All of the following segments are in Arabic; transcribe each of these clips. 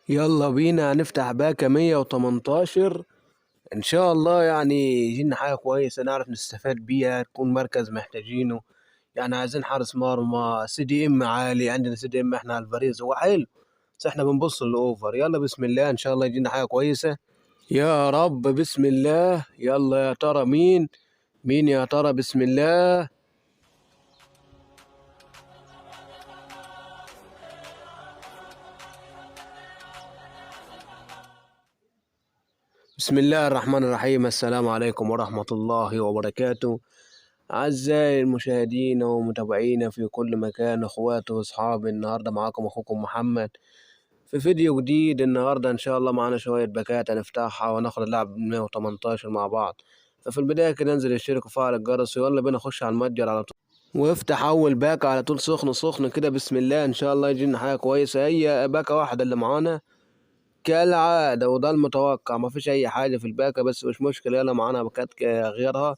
يلا بينا هنفتح باكا 118 ان شاء الله. يعني يجينا حاجة كويسة نعرف نستفاد بيها، تكون مركز محتاجينه. يعني عايزين حارس مرمى سي دي ام عالي، عندنا سي دي ام احنا الفاريز هو حلو، بس احنا بنبص للاوفر. يلا بسم الله ان شاء الله يجينا حاجة كويسة يا رب. بسم الله. يلا يا ترى مين يا ترى؟ بسم الله. بسم الله الرحمن الرحيم. السلام عليكم ورحمة الله وبركاته. أعزائي المشاهدين ومتابعينا في كل مكان، أخواتي وأصحابي، النهاردة معاكم أخوكم محمد في فيديو جديد. النهاردة إن شاء الله معانا شوية باكات هنفتحها وناخد اللعب 118 مع بعض. ففي البداية كده انزل اشترك وفعل الجرس، ويلا بينا نخش على المتجر على طول وافتح أول باكة على طول سخن سخن كده. بسم الله إن شاء الله يجينا حاجة كويسة. هي باكة واحدة اللي معانا كالعادة، وده المتوقع، مفيش أي حاجة في الباكة، بس مش مشكلة، يلا معانا باكات غيرها.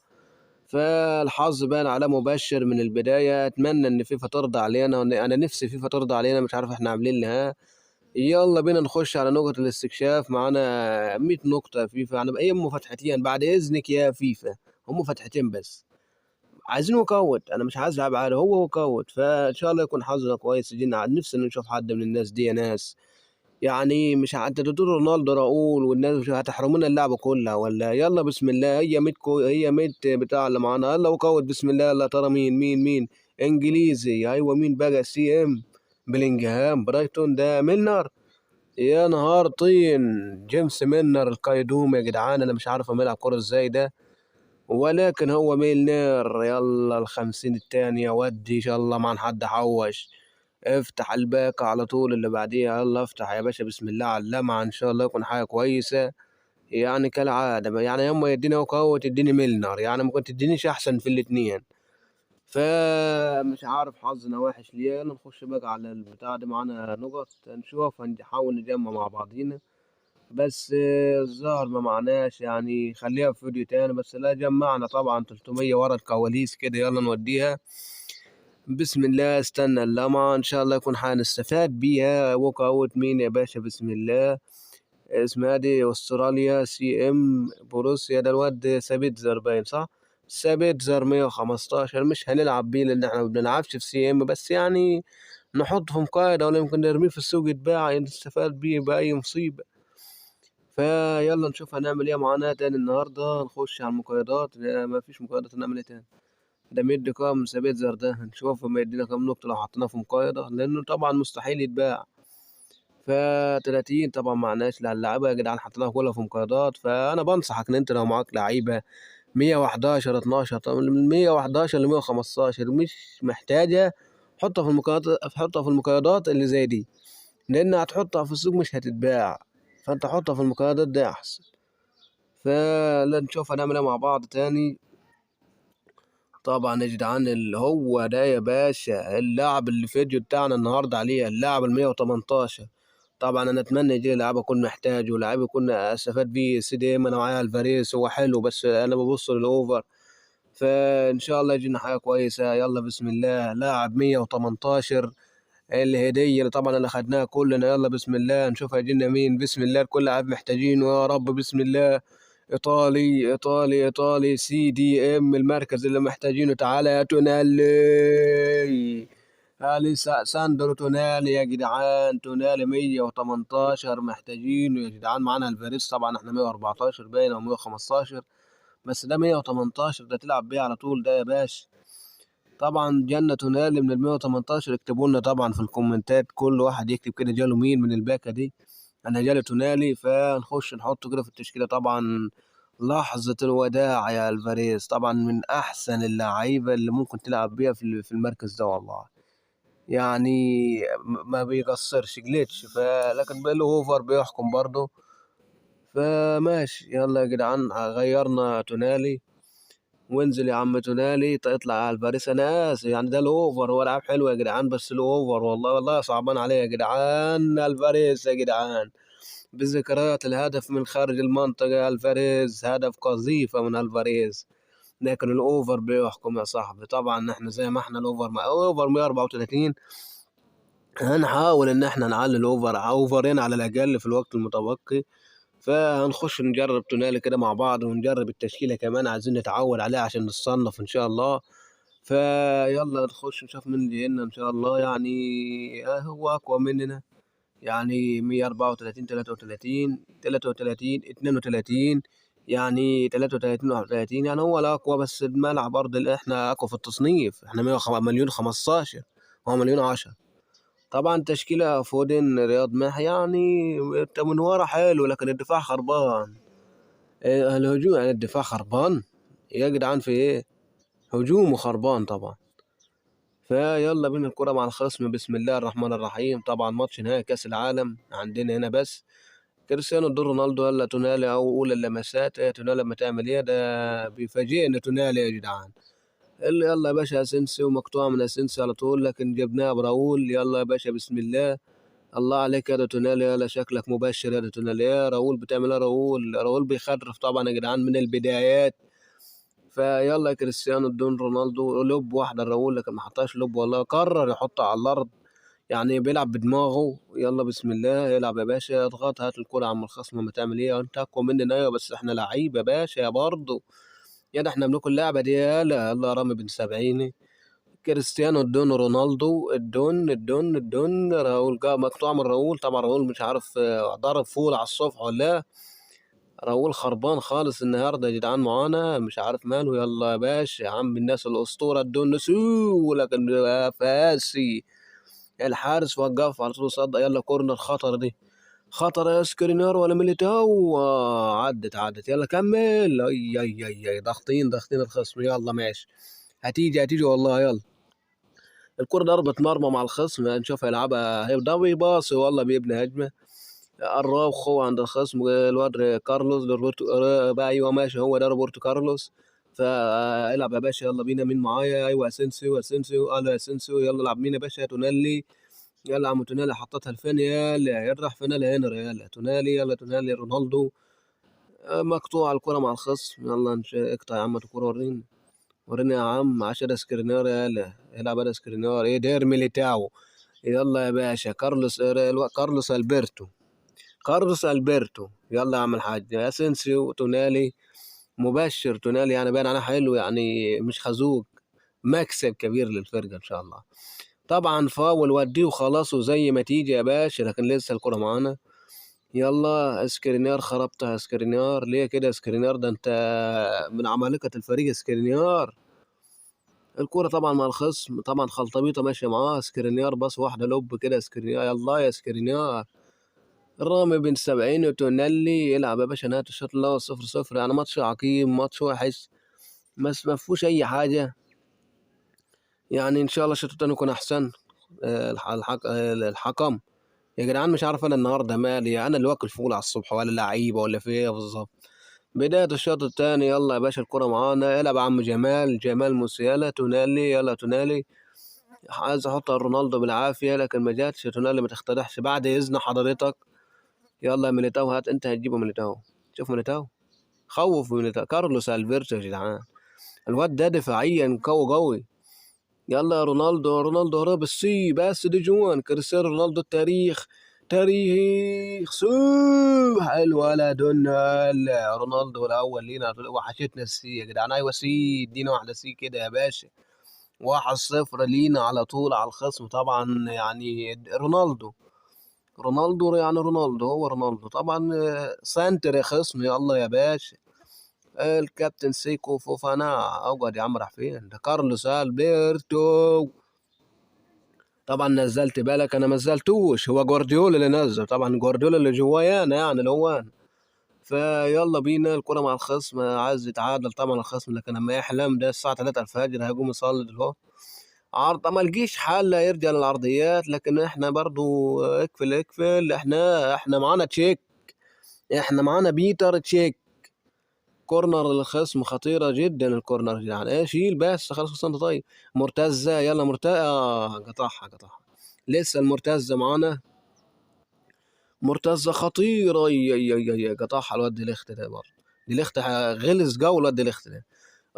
فالحظ بان على مبشر من البداية. أتمنى إن فيفا ترضى علينا، وإن أنا نفسي فيفا ترضى علينا، مش عارف إحنا عاملين لها. يلا بينا نخش على نقطة الاستكشاف. معانا 100 نقطة فيفا، يعني هم فتحتين بعد إذنك يا فيفا، هم فتحتين بس. عايزين وكوت، أنا مش عايز ألعب عادي، هو وكوت. فإن شاء الله يكون حظنا كويس. جينا نفسي نشوف حد من الناس دي يا ناس. يعني مش انت تقول رونالدو راؤول والناس مش هتحرمونا اللعبة كلها ولا؟ يلا بسم الله. هي هي ميت بتاع اللي معانا. يلا وكوت بسم الله. يلا ترى مين انجليزي؟ ايوه مين بقى؟ سي ام بلينجهام برايتون، ده ميلنر. يا نهار طين. جيمس ميلنر القيدوم يا جدعان، انا مش عارف أعمل كرة ازاي ده، ولكن هو ميلنر. يلا الخمسين التانية ودي ان شاء الله ما حد حوش. افتح الباقة على طول اللي بعديها. يلا افتح يا باشا بسم الله على اللمعة، ان شاء الله يكون حاجة كويسة. يعني كالعادة، يعني يما يديني وكاو تديني ميلنر، يعني ممكن تدينيش احسن في الاتنين. فمش عارف حظنا وحش ليه. يلا نخش بقى على البتاع دي، معانا نقط نشوف، هنحاول نجمع مع بعضينا. بس الظاهر ما معناش، يعني خليها في فيديو تاني. بس لا جمعنا طبعا 300 ورا الكواليس كده. يلا نوديها بسم الله. استنى اللمعة ان شاء الله يكون هنستفاد بيها. ووك اوت مين يا باشا؟ بسم الله. اسمها دي استراليا سي ام بوروسيا، ده الواد سابيتزر باين صح؟ سابيتزر 115. مش هنلعب بيه لان احنا ما بنلعبش في سي ام، بس يعني نحطه في مقايضة، ولا يمكن نرميه في السوق يتباع نستفاد بيه بأي مصيبة. فيلا نشوف هنعمل ايه معانا تاني النهارده. نخش على المقايضات. لا، ما فيش مقايضات، هنعمل ايه تاني؟ ده مدي كام سابيتزر ده؟ هنشوف ما يدينا كام نقطة لو حطيناه في مقايضة، لأنه طبعا مستحيل يتباع. ف 30 طبعا معناش للعيبة يا جدعان، حطيناها كلها في مقايضات. فأنا بنصحك إن أنت لو معاك لعيبة 111 12، طب من 111 ل 115 مش محتاجة، حطها في المقايضات، حطها في المقايضات اللي زي دي، لأن هتحطها في السوق مش هتتباع. فأنت حطها في المقايضات دي أحسن. فلا نشوف هنعمل ايه مع بعض تاني. طبعا يا جدعان اللي هو ده يا باشا اللاعب اللي فيديو بتاعنا النهارده عليه اللاعب ال 118. طبعا انا اتمنى يجي لاعب اكون محتاجه، ولاعب يكون استفاد بيه. سي دي ام انا معايا الفاريز هو حلو، بس انا ببص للاوفر. فان شاء الله يجينا حاجه كويسه. يلا بسم الله. لاعب 118 الهديه اللي طبعا اللي خدناها كلنا. يلا بسم الله نشوف هيجينا مين. بسم الله الكل لاعب محتاجينه يا رب. بسم الله. ايطالي ايطالي ايطالي سي دي ام المركز اللي محتاجينه. تعالى يا تونالي. هالي ساندرو تونالي يا جدعان. تونالي 118 محتاجينه يا جدعان. معانا الفاريز طبعا احنا 114 باين او 115، بس ده 118 ده تلعب بيه على طول ده يا باشا. طبعا جنة تونالي من ال 118. اكتبوا لنا طبعا في الكومنتات، كل واحد يكتب كده جاله مين من الباكة دي. انا جالي تونالي، فنخش نحطه كده في التشكيلة. طبعا لحظة الوداع يا الفاريز، طبعا من احسن اللعيبة اللي ممكن تلعب بيها في المركز ده والله. يعني ما بيقصرش جليتش. لكن بيلو هوفر بيحكم برضه. فماشي يلا يا جدعان غيرنا تونالي. وانزل يا عم تونالي اطلع على الباريس. انا اسف يعني ده الاوفر، هو لعب حلو يا جدعان، بس الاوفر والله صعبان عليه يا جدعان. الفاريز يا جدعان بذكريات الهدف من خارج المنطقة. الفاريز هدف قذيفة من الفاريز، لكن الاوفر بيحكم يا صاحبي. طبعا احنا زي ما احنا الاوفر، ما اوفر 134. هنحاول إن إحنا نعلي أوفرين على الأقل في الوقت المتبقي. فهنخش نجرب تونالي كده مع بعض، ونجرب التشكيلة كمان عايزين نتعود عليها عشان نتصنف إن شاء الله. فيلا نخش نشوف مين اللي جايلنا إن شاء الله. يعني هو أقوى مننا، يعني 134 33 33 32، يعني 33 31، يعني هو الأقوى. بس الملعب برضه اللي إحنا أقوى في التصنيف، إحنا مليون 15، هو مليون 10. طبعا تشكيلة فودن رياض محي، يعني انت من ورا حلو لكن الدفاع خربان. الهجوم يعني الدفاع خربان يا جدعان، في ايه؟ هجومه خربان طبعا. فيلا بينا الكرة مع الخصم، بسم الله الرحمن الرحيم. طبعا ماتش نهائي كأس العالم عندنا هنا، بس كريستيانو دور رونالدو هلا تونالي او اولى اللمسات. تونالي لما تعمل ايه ده بيفاجئنا تونالي يا جدعان. اللي يلا يا باشا اسينسيو، مقطوعة من اسينسيو على طول، لكن جبناه براؤول. يلا يا باشا بسم الله، الله عليك يا ده تونالي، يلا شكلك مبشر يا ده تونالي. يا راؤول بتعمل ايه؟ راؤول بيخرف طبعا يا جدعان من البدايات. فيلا يا كريستيانو ادون رونالدو لوب واحده راؤول، لكن ما حطهاش لوب والله، قرر يحطها على الارض، يعني بيلعب بدماغه. يلا بسم الله، يلعب يا باشا، اضغط، هات الكرة عم الخصم. ما تعمل ايه انت اقوى مننا؟ ايوه بس احنا لعيب يا باشا يا برضه، يا ده احنا بناكل اللعبه دي. يلا يلا رامي بن سبعيني، كريستيانو ادون رونالدو، ادون راؤول، مقطوعة من راؤول. طبعا راؤول مش عارف ضرب فول على الصبح ولا إيه. راؤول خربان خالص النهارده يا جدعان معانا، مش عارف ماله. يلا يا باشا يا عم الناس الاسطوره ادون نسو، لكن فاسي الحارس وقف على طول صد. يلا كورنر خطر دي، خطر يا سكرينير ولا ميليتاو. عدت يلا كمل. اي ضاغطين الخصم. يلا ماشي، هتيجي والله. يلا الكرة ضربة مرمى مع الخصم، نشوف هيلعبها، هيبدأ بيباصي والله بيبني هجمة. الراوخو عند الخصم، الواد كارلوس روبرتو بقى. ايوه ماشي، هو ده روبرتو كارلوس. فالعب يا باشا، يلا بينا. مين معايا؟ ايوه اسينسيو قال اسينسيو. يلا العب مين يا باشا؟ تونالي. يلا يا عم تونالي، حطتها لفين؟ يلا راح فين؟ هنري. يلا تونالي، يلا تونالي رونالدو. مقطوعة الكرة مع الخصم. يلا اقطع يا عم الكرة، وريني يا عم. 10 سكرينير. يلا العب على سكرينير. ايه دير ميليتاو. يلا يا باشا كارلوس البرتو. يلا يا عم الحاج اسينسيو تونالي. مبشر تونالي، يعني باين عليه حلو، يعني مش خازوق. مكسب كبير للفرقة ان شاء الله. طبعا فاول وديه وخلاص، وزي ما تيجي يا باشا، لكن لسه الكرة معانا. يلا سكرينير، خربتها سكرينير. ليه كده سكرينير؟ ده انت من عمالقة الفريق سكرينير. الكورة طبعا مع الخصم، طبعا خلطبيطة ماشية معاه. سكرينيار باص واحدة لوب كده سكرينيار. يلا يا سكرينيار، الرامي بن سبعين وتونالي. يلعب يا باشا نهاية الشوط الأول 0-0. يعني ماتش عقيم، ماتش وحش، بس ما فيهوش أي حاجة. يعني إن شاء الله الشوط التاني يكون أحسن. الحكم يا جدعان مش عارف أنا النهاردة مالي، أنا اللي واكل فول على الصبح ولا لعيبة ولا في إيه بالظبط؟ بداية الشوط التاني. يلا يا باشا الكرة معانا، يلعب عم جمال موسيالا. تونالي، يلا تونالي، عايز احط رونالدو بالعافيه لكن ما جاتش. تونالي ما تخترعش بعد اذن حضرتك. يلا يا ميليتاو، هات انت هتجيبه ميليتاو. شوف ميليتاو، خوف ميليتاو. كارلوس البرتو يا جدعان، الواد ده دفاعيا قوي. يلا يا رونالدو هرب السي، بس دي جوان. كريستيانو رونالدو التاريخ، تاريخ سو حلو. ولا رونالدو الاول لينا، وحشتنا السي يا جدعان. ايوه سي، ادينا واحده سي كده يا باشا. 1-0 لينا على طول على الخصم طبعا. يعني رونالدو يعني هو رونالدو طبعا. سنتر يا خصم. يلا يا باشا الكابتن سيكو فوفانا. اقعد يا عم، راح فين ده؟ كارلوس البرتو. طبعا نزلت بالك، انا ما نزلتوش، هو جوارديولا اللي نزل. طبعا جوارديولا اللي جوايا انا، يعني اللي هو أنا. فيلا بينا الكرة مع الخصم، عايز يتعادل طبعا الخصم، لكن لما يحلم ده الساعة 3 الفجر هيقوم يصلي دلوقتي. عرض ما لقيش حل يرجع للعرضيات، لكن احنا برضو اقفل. احنا معانا تشيك، احنا معانا بيتر تشيك. كورنر للخصم خطيرة جدا الكورنر، يعني ايه شيل بس خلاص انت. طيب مرتزة، يلا مرتزة. قطعها. لسه المرتزة معانا، مرتزة خطيرة. قطعها الواد دي ليخت ده برضه. دي ليخت غلس جو الواد دي ليخت ده.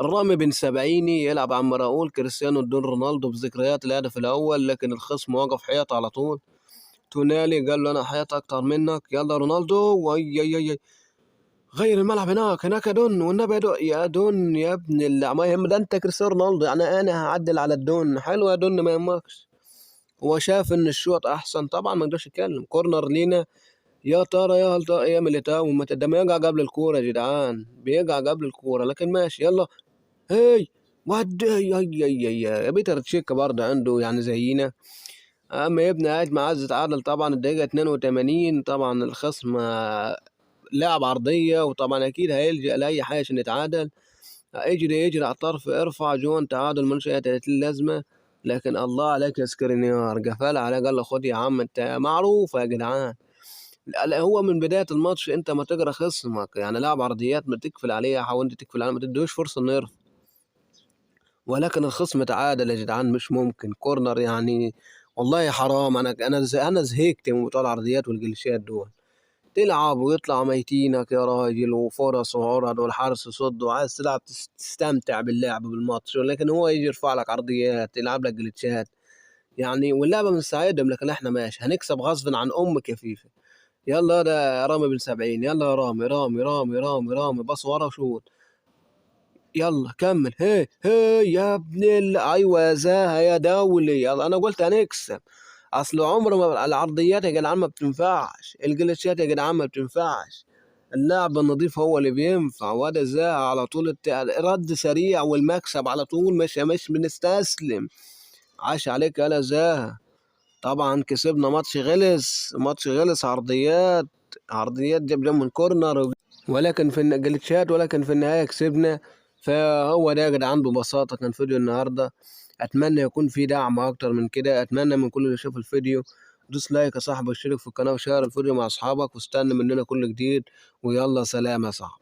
الرامي بن سبعيني يلعب عم راؤول كريستيانو ادون رونالدو بذكريات الهدف الأول، لكن الخصم وقف حياط على طول. تونالي قال له أنا حياط أكتر منك، يلا رونالدو وي غير الملعب هناك يا دون، والنبي يا دون يا ابن اللي ما يهم، ده أنت كريستيانو رونالدو يعني أنا هعدل على الدون، حلو يا دون ما يهمكش. هو شاف إن الشوط أحسن طبعا ما قدرش يتكلم. كورنر لينا، يا ترى يا هل ترى يا ميليتاو، ده ما يقع قبل الكورة يا جدعان، بيقع قبل الكورة لكن ماشي يلا. هي ودي يا بيتر تشيك برضه عنده يعني زينا. اما يبني هجمة عايز يتعادل طبعا الدقيقة 82، طبعا الخصم لعب عرضية وطبعا اكيد هيلجأ لأي حاجة عشان يتعادل. يجري على الطرف، ارفع جون تعادل ملوش اي 30 لازمة. لكن الله عليك يا سكرينيار، قفل عليه قال له خد يا عم انت معروف يا جدعان. لا هو من بداية الماتش انت ما تقرا خصمك، يعني لاعب عرضيات ما تقفل عليه، حاول انت تقفل عليه ما تديهوش فرصة انه يرفع. ولكن الخصم تعادل يا جدعان، مش ممكن كورنر يعني. والله حرام، انا زهقت من بتوع العرضيات والجلشات دول. تلعب ويطلع ميتينك يا راجل، وفرص وعرض والحارس يصد، وعايز تلعب تستمتع باللعب بالماتش، لكن هو يجي يرفع لك عرضيات يلعب لك جلتشات يعني. واللعبة من ساعدهم، لكن احنا ماشي هنكسب غصب عن امك يا فيفا. يلا ده رامي بن سبعين، يلا يا رامي رامي رامي رامي رامي، بص ورا شوط. يلا كمل، هي يا ابن ايوه يا زاهة يا دولي، يلا انا قلت هنكسب. اصل عمر ما العرضيات يا جدعان ما بتنفعش، الجلتشات يا جدعان ما بتنفعش. اللاعب النظيف هو اللي بينفع، وده زاهة على طول رد سريع والمكسب على طول، مش بنستسلم. عاش عليك يا زاهة. طبعا كسبنا ماتش غلس عرضيات جاب من كورنر، ولكن في جلتشات، ولكن في النهاية كسبنا. فهو ده يا جدعان ببساطة كان فيديو النهاردة. أتمنى يكون في دعم أكتر من كده، أتمنى من كل اللي يشوف الفيديو دوس لايك يا صاحبي، واشترك في القناة وشير الفيديو مع أصحابك، واستنى مننا كل جديد. ويلا سلام يا صاحبي.